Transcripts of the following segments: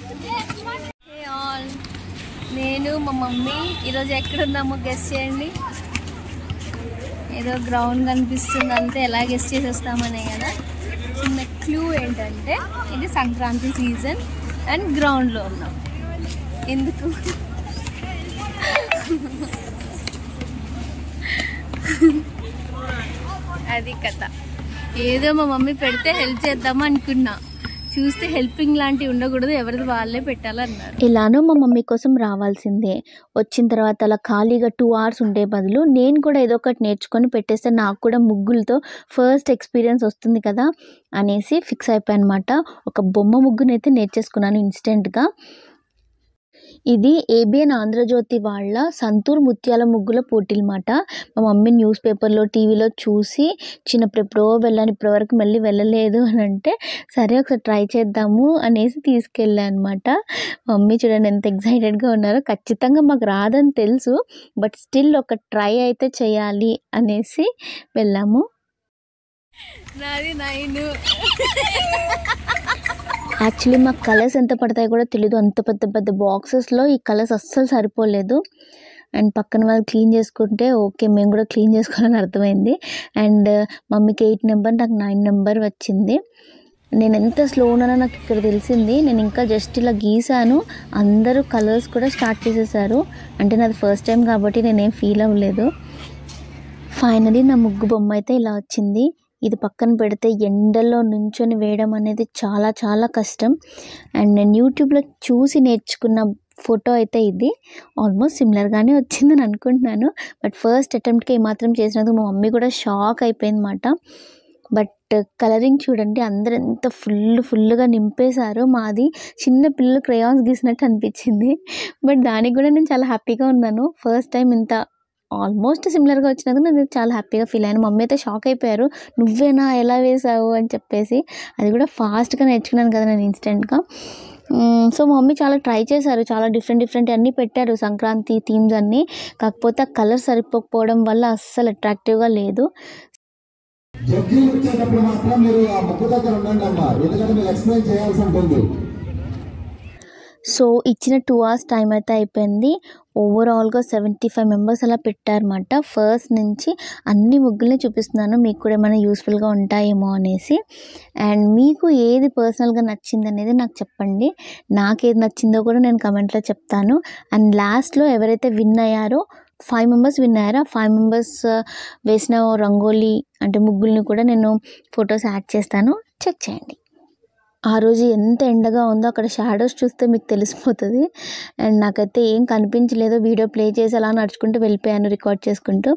Hey all, నేను మా mummy ఈరోజు ఎక్కడున్నామో గెస్ చేయండి. ఏదో గ్రౌండ్ కనిపిస్తుంది అంతే, ఎలా గెస్ చేసేస్తామనే కదా. చిన్న క్లూ ఏంటంటే ఇది సంక్రాంతి సీజన్ అండ్ గ్రౌండ్లో ఉన్నాం. ఎందుకు అది కథ. ఏదో మా మమ్మీ పెడితే హెల్ప్ చేద్దాము అనుకున్నా, చూస్తే హెల్పింగ్ లాంటివి ఉండకూడదు, ఎవరిది వాళ్ళే పెట్టాలన్నారు. ఇలానో మా మమ్మీ కోసం రావాల్సిందే. వచ్చిన తర్వాత అలా ఖాళీగా 2 hours ఉండే బదులు నేను కూడా ఏదో ఒకటి నేర్చుకొని పెట్టేస్తే నాకు కూడా ముగ్గులతో ఫస్ట్ ఎక్స్పీరియన్స్ వస్తుంది కదా అనేసి ఫిక్స్ అయిపోయాను అనమాట. ఒక బొమ్మ ముగ్గునైతే నేర్చేసుకున్నాను ఇన్స్టెంట్గా. ఇది ఏబిఎన్ ఆంధ్రజ్యోతి వాళ్ళ సంతూర్ ముత్యాల ముగ్గుల పోటీలు మాట. మా మమ్మీ న్యూస్ పేపర్లో టీవీలో చూసి చిన్నప్పుడు ఎప్పుడో వెళ్ళాను, ఇప్పటివరకు మళ్ళీ వెళ్ళలేదు అని అంటే సరే ఒకసారి ట్రై చేద్దాము అనేసి తీసుకెళ్ళాను అనమాట. మమ్మీ చూడండి ఎంత ఎక్సైటెడ్గా ఉన్నారో. ఖచ్చితంగా మాకు రాదని తెలుసు, బట్ స్టిల్ ఒక ట్రై అయితే చేయాలి అనేసి వెళ్ళాము. నాది 9. యాక్చువల్లీ మాకు కలర్స్ ఎంత పడతాయో కూడా తెలీదు. అంత పెద్ద పెద్ద బాక్సెస్లో ఈ కలర్స్ అస్సలు సరిపోలేదు. అండ్ పక్కన వాళ్ళు క్లీన్ చేసుకుంటే ఓకే మేము కూడా క్లీన్ చేసుకోవాలని అర్థమైంది. అండ్ మమ్మీకి 8 నెంబర్, నాకు 9 నెంబర్ వచ్చింది. నేను ఎంత స్లో ఉన్నానో నాకు ఇక్కడ తెలిసింది. నేను ఇంకా జస్ట్ ఇలా గీసాను, అందరూ కలర్స్ కూడా స్టార్ట్ చేసేసారు. అంటే నాది ఫస్ట్ టైం కాబట్టి నేనేం ఫీల్ అవ్వలేదు. ఫైనలీ నా ముగ్గు బొమ్మ అయితే ఇలా వచ్చింది. ఇది పక్కన పెడితే ఎండలో నుంచొని వేయడం అనేది చాలా చాలా కష్టం. అండ్ నేను యూట్యూబ్లో చూసి నేర్చుకున్న ఫోటో అయితే ఇది. ఆల్మోస్ట్ సిమిలర్గానే వచ్చిందని అనుకుంటున్నాను. బట్ ఫస్ట్ అటెంప్ట్కి ఏమాత్రం చేసినందుకు మా మమ్మీ కూడా షాక్ అయిపోయింది అన్నమాట. బట్ కలరింగ్ చూడండి, అందరూ ఎంత ఫుల్గా నింపేశారో. మాది చిన్న పిల్లలు క్రేయాన్స్ గీసినట్టు అనిపించింది. బట్ దానికి కూడా నేను చాలా హ్యాపీగా ఉన్నాను. ఫస్ట్ టైం ఇంత ఆల్మోస్ట్ సిమిలర్గా వచ్చినందుకు నేను చాలా హ్యాపీగా ఫీల్ అయ్యాను. మమ్మీ అయితే షాక్ అయిపోయారు, నువ్వేనా ఎలా వేసావు అని చెప్పేసి. అది కూడా ఫాస్ట్గా నేర్చుకున్నాను కదా నేను ఇన్స్టెంట్గా. సో మమ్మీ చాలా ట్రై చేశారు, చాలా డిఫరెంట్ అన్నీ పెట్టారు సంక్రాంతి థీమ్స్ అన్నీ. కాకపోతే ఆ కలర్ సరిపోకపోవడం వల్ల అస్సలు అట్రాక్టివ్గా లేదు. జడ్జీలు వచ్చేటప్పుడు మాత్రం మీరు ఆ ముక్కు దగ్గర ఉండండి అమ్మా, ఎందుకంటే మీరు ఎక్స్ప్లెయిన్ చేయాల్సి ఉంటుంది. సో ఇచ్చిన 2 hours టైం అయితే అయిపోయింది. ఓవరాల్గా 75 members అలా పెట్టారన్నమాట. ఫస్ట్ నుంచి అన్ని ముగ్గుల్ని చూపిస్తున్నాను, మీకు కూడా ఏమైనా యూస్ఫుల్గా ఉంటాయేమో అనేసి. అండ్ మీకు ఏది పర్సనల్గా నచ్చింది అనేది నాకు చెప్పండి. నాకు ఏది నచ్చిందో కూడా నేను కమెంట్లో చెప్తాను. అండ్ లాస్ట్లో ఎవరైతే విన్ అయ్యారో 5 members విన్ అయ్యారో ఆ 5 members వేసిన రంగోలీ అంటే ముగ్గుల్ని కూడా నేను ఫొటోస్ యాడ్ చేస్తాను, చెక్ చేయండి. ఆ రోజు ఎంత ఎండగా ఉందో అక్కడ షాడోస్ చూస్తే మీకు తెలిసిపోతుంది. అండ్ నాకైతే ఏం కనిపించలేదు, వీడియో ప్లే చేసి అలా నడుచుకుంటూ వెళ్ళిపోయాను రికార్డ్ చేసుకుంటూ.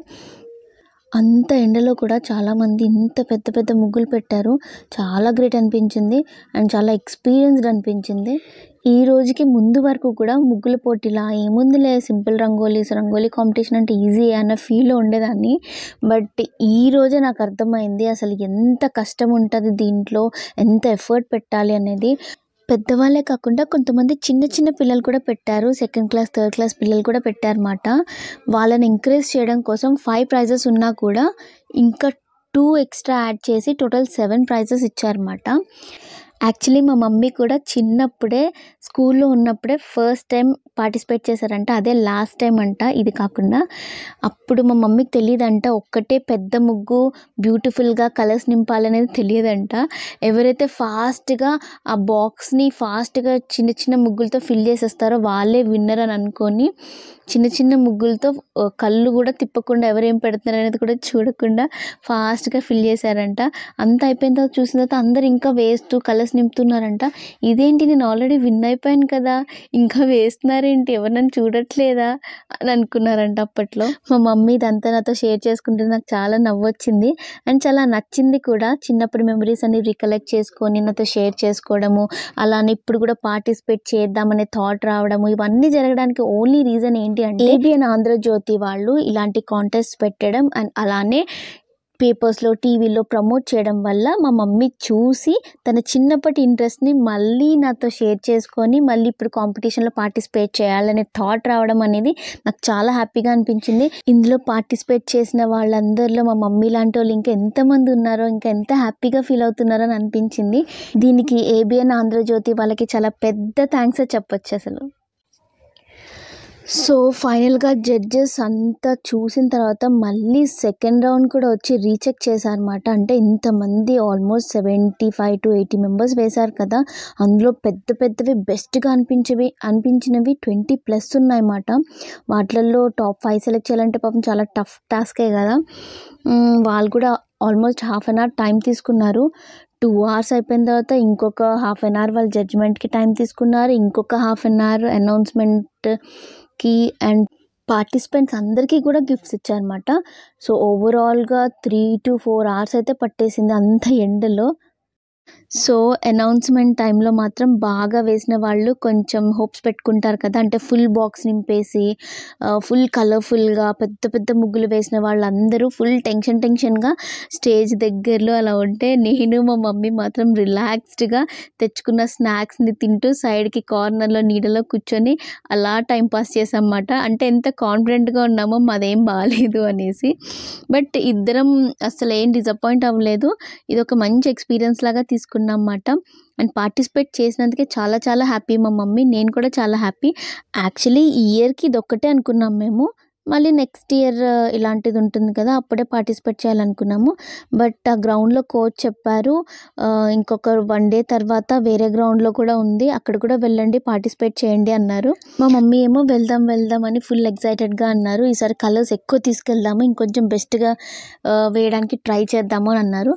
అంత ఎండలో కూడా చాలామంది ఇంత పెద్ద పెద్ద ముగ్గులు పెట్టారు. చాలా గ్రేట్ అనిపించింది అండ్ చాలా ఎక్స్పీరియన్స్డ్ అనిపించింది. ఈ రోజుకి ముందు వరకు కూడా ముగ్గుల పోటీలా ఏముందిలే, సింపుల్ రంగోలీ కాంపిటీషన్ అంటే ఈజీ అన్న ఫీల్లో ఉండేదాన్ని. బట్ ఈ రోజే నాకు అర్థమైంది అసలు ఎంత కష్టం ఉంటుంది దీంట్లో, ఎంత ఎఫర్ట్ పెట్టాలి అనేది. పెద్దవాళ్ళే కాకుండా కొంతమంది చిన్న పిల్లలు కూడా పెట్టారు. 2nd class 3rd class పిల్లలు కూడా పెట్టారన్నమాట. వాళ్ళని ఎంకరేజ్ చేయడం కోసం 5 prizes ఉన్నా కూడా ఇంకా 2 extra యాడ్ చేసి టోటల్ 7 prizes ఇచ్చారన్నమాట. యాక్చువల్లీ మా మమ్మీ కూడా చిన్నప్పుడే స్కూల్లో ఉన్నప్పుడే ఫస్ట్ టైం పార్టిసిపేట్ చేశారంట. అదే లాస్ట్ టైం అంట ఇది కాకుండా. అప్పుడు మా మమ్మీకి తెలియదంట ఒక్కటే పెద్ద ముగ్గు బ్యూటిఫుల్గా కలర్స్ నింపాలనేది తెలియదంట. ఎవరైతే ఫాస్ట్గా ఆ బాక్స్ని ఫాస్ట్గా చిన్న ముగ్గులతో ఫిల్ చేసేస్తారో వాళ్ళే విన్నర్ అని అనుకొని చిన్న ముగ్గులతో కళ్ళు కూడా తిప్పకుండా ఎవరేం పెడుతున్నారు అనేది కూడా చూడకుండా ఫాస్ట్గా ఫిల్ చేశారంట. అంత అయిపోయిన తర్వాత చూసిన తర్వాత అందరు ఇంకా వేస్తూ కలర్స్ నింపుతున్నారంట. ఇదేంటి నేను ఆల్రెడీ విన్ అయిపోయాను కదా, ఇంకా వేస్తున్నారేంటి, ఎవరు నన్ను చూడట్లేదా అని అనుకున్నారంట అప్పట్లో. మా మమ్మీ ఇదంతా నాతో షేర్ చేసుకుంటే నాకు చాలా నవ్వొచ్చింది అండ్ చాలా నచ్చింది కూడా. చిన్నప్పుడు మెమరీస్ అన్ని రికలెక్ట్ చేసుకొని నాతో షేర్ చేసుకోవడము, అలానే ఇప్పుడు కూడా పార్టిసిపేట్ చేద్దామనే థాట్ రావడము, ఇవన్నీ జరగడానికి ఓన్లీ రీజన్ ఏంటి అంటే ఏబిఎన్ ఆంధ్రజ్యోతి వాళ్ళు ఇలాంటి కాంటెస్ట్ పెట్టడం అండ్ అలానే పేపర్స్లో టీవీలో ప్రమోట్ చేయడం వల్ల మా మమ్మీ చూసి తన చిన్నప్పటి ఇంట్రెస్ట్ని మళ్ళీ నాతో షేర్ చేసుకొని మళ్ళీ ఇప్పుడు కాంపిటీషన్లో పార్టిసిపేట్ చేయాలనే థాట్ రావడం అనేది నాకు చాలా హ్యాపీగా అనిపించింది. ఇందులో పార్టిసిపేట్ చేసిన వాళ్ళందరిలో మా మమ్మీ లాంటి వాళ్ళు ఇంకా ఎంతమంది ఉన్నారో, ఇంకా ఎంత హ్యాపీగా ఫీల్ అవుతున్నారో అని అనిపించింది. దీనికి ABN ఆంధ్రజ్యోతి వాళ్ళకి చాలా పెద్ద థ్యాంక్స్ చెప్పొచ్చు అసలు. సో ఫైనల్గా జడ్జెస్ అంతా చూసిన తర్వాత మళ్ళీ సెకండ్ రౌండ్ కూడా వచ్చి రీచెక్ చేశారన్నమాట. అంటే ఇంతమంది ఆల్మోస్ట్ 75 to 80 మెంబర్స్ వేశారు కదా, అందులో పెద్ద పెద్దవి బెస్ట్గా అనిపించినవి 20+ ఉన్నాయన్నమాట. వాటిల్లో టాప్ 5 సెలెక్ట్ చేయాలంటే పాపం చాలా టఫ్ టాస్కే కదా. వాళ్ళు కూడా ఆల్మోస్ట్ ½ an hour టైం తీసుకున్నారు. 2 hours అయిపోయిన తర్వాత ఇంకొక ½ an hour వాళ్ళు జడ్జ్మెంట్కి టైం తీసుకున్నారు. ఇంకొక ½ an hour అనౌన్స్మెంట్కి అండ్ పార్టిసిపెంట్స్ అందరికీ కూడా గిఫ్ట్స్ ఇచ్చారన్నమాట. సో ఓవరాల్గా 3 to 4 hours అయితే పట్టేసింది అంత ఎండలో. సో అనౌన్స్మెంట్ టైంలో మాత్రం బాగా వేసిన వాళ్ళు కొంచెం హోప్స్ పెట్టుకుంటారు కదా, అంటే ఫుల్ బాక్స్ నింపేసి ఫుల్ కలర్ఫుల్గా పెద్ద పెద్ద ముగ్గులు వేసిన వాళ్ళందరూ ఫుల్ టెన్షన్గా స్టేజ్ దగ్గరలో అలా ఉంటే, నేను మా మమ్మీ మాత్రం రిలాక్స్డ్గా తెచ్చుకున్న స్నాక్స్ని తింటూ సైడ్కి కార్నర్లో నీడలో కూర్చొని అలా టైంపాస్ చేసామన్నమాట. అంటే ఎంత కాన్ఫిడెంట్గా ఉన్నామో మాదేం బాగాలేదు అనేసి. బట్ ఇద్దరం అసలు ఏం డిసప్పాయింట్ అవ్వలేదు. ఇది ఒక మంచి ఎక్స్పీరియన్స్ లాగా తీసుకున్నాం అన్నమాట. అండ్ పార్టిసిపేట్ చేసినందుకే చాలా చాలా హ్యాపీ మా మమ్మీ, నేను కూడా చాలా హ్యాపీ. యాక్చువల్లీ ఈ ఇయర్కి ఇది ఒక్కటే అనుకున్నాం మేము, మళ్ళీ నెక్స్ట్ ఇయర్ ఇలాంటిది ఉంటుంది కదా అప్పుడే పార్టిసిపేట్ చేయాలనుకున్నాము. బట్ ఆ గ్రౌండ్లో కోచ్ చెప్పారు ఇంకొక 1 day తర్వాత వేరే గ్రౌండ్లో కూడా ఉంది, అక్కడ కూడా వెళ్ళండి పార్టిసిపేట్ చేయండి అన్నారు. మా మమ్మీ ఏమో వెళ్దాం అని ఫుల్ ఎక్సైటెడ్గా అన్నారు. ఈసారి కలర్స్ ఎక్కువ తీసుకెళ్దాము, ఇంకొంచెం బెస్ట్గా వేయడానికి ట్రై చేద్దాము అని అన్నారు.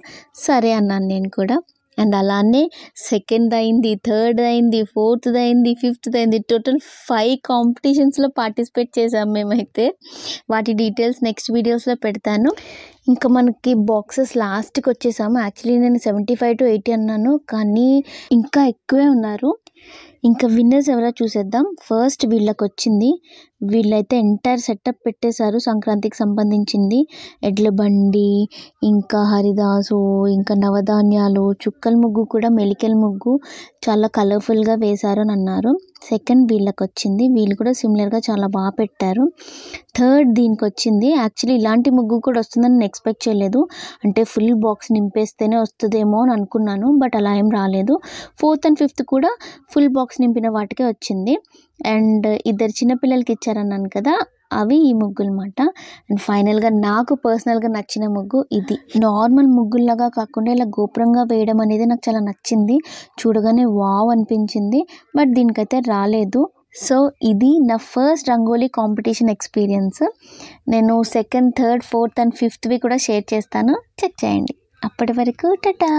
సరే అన్నాను నేను కూడా. అండ్ అలానే సెకండ్ అయింది, థర్డ్ అయింది, ఫోర్త్ అయింది, ఫిఫ్త్ అయింది, టోటల్ 5 కాంపిటీషన్స్లో పార్టిసిపేట్ చేసాం మేమైతే. వాటి డీటెయిల్స్ నెక్స్ట్ వీడియోస్లో పెడతాను. ఇంకా మనకి బాక్సెస్ లాస్ట్కి వచ్చేసాము. యాక్చువల్లీ నేను 75 to 80 అన్నాను, కానీ ఇంకా ఎక్కువే ఉన్నారు. ఇంకా విన్నర్స్ ఎవరో చూసేద్దాం. ఫస్ట్ వీళ్ళకి వచ్చింది. వీళ్ళైతే ఎంటైర్ సెటప్ పెట్టేశారు సంక్రాంతికి సంబంధించింది. ఎడ్ల బండి, ఇంకా హరిదాసు, ఇంకా నవధాన్యాలు, చుక్కల ముగ్గు కూడా మెలికల ముగ్గు చాలా కలర్ఫుల్గా వేశారు అని అన్నారు. సెకండ్ వీళ్ళకి వచ్చింది. వీళ్ళు కూడా సిమిలర్గా చాలా బాగా పెట్టారు. థర్డ్ దీనికి వచ్చింది. యాక్చువల్లీ ఇలాంటి ముగ్గు కూడా వస్తుందని నేను ఎక్స్పెక్ట్ చేయలేదు. అంటే ఫుల్ బాక్స్ నింపేస్తేనే వస్తుందేమో అని అనుకున్నాను, బట్ అలా ఏం రాలేదు. ఫోర్త్ అండ్ ఫిఫ్త్ కూడా ఫుల్ బాక్స్ నింపిన వాటికే వచ్చింది. అండ్ 2 చిన్నపిల్లలకి ఇచ్చారన్నాను కదా, అవి ఈ ముగ్గులు అన్నమాట. అండ్ ఫైనల్గా నాకు పర్సనల్గా నచ్చిన ముగ్గు ఇది. నార్మల్ ముగ్గుల్లాగా కాకుండా ఇలా గోపురంగా వేయడం అనేది నాకు చాలా నచ్చింది. చూడగానే వావ్ అనిపించింది, బట్ దీనికైతే రాలేదు. సో ఇది నా ఫస్ట్ రంగోలీ కాంపిటీషన్ ఎక్స్పీరియన్స్. నేను సెకండ్, థర్డ్, ఫోర్త్ అండ్ ఫిఫ్త్వి కూడా షేర్ చేస్తాను, చెక్ చేయండి. అప్పటి వరకు టాటా.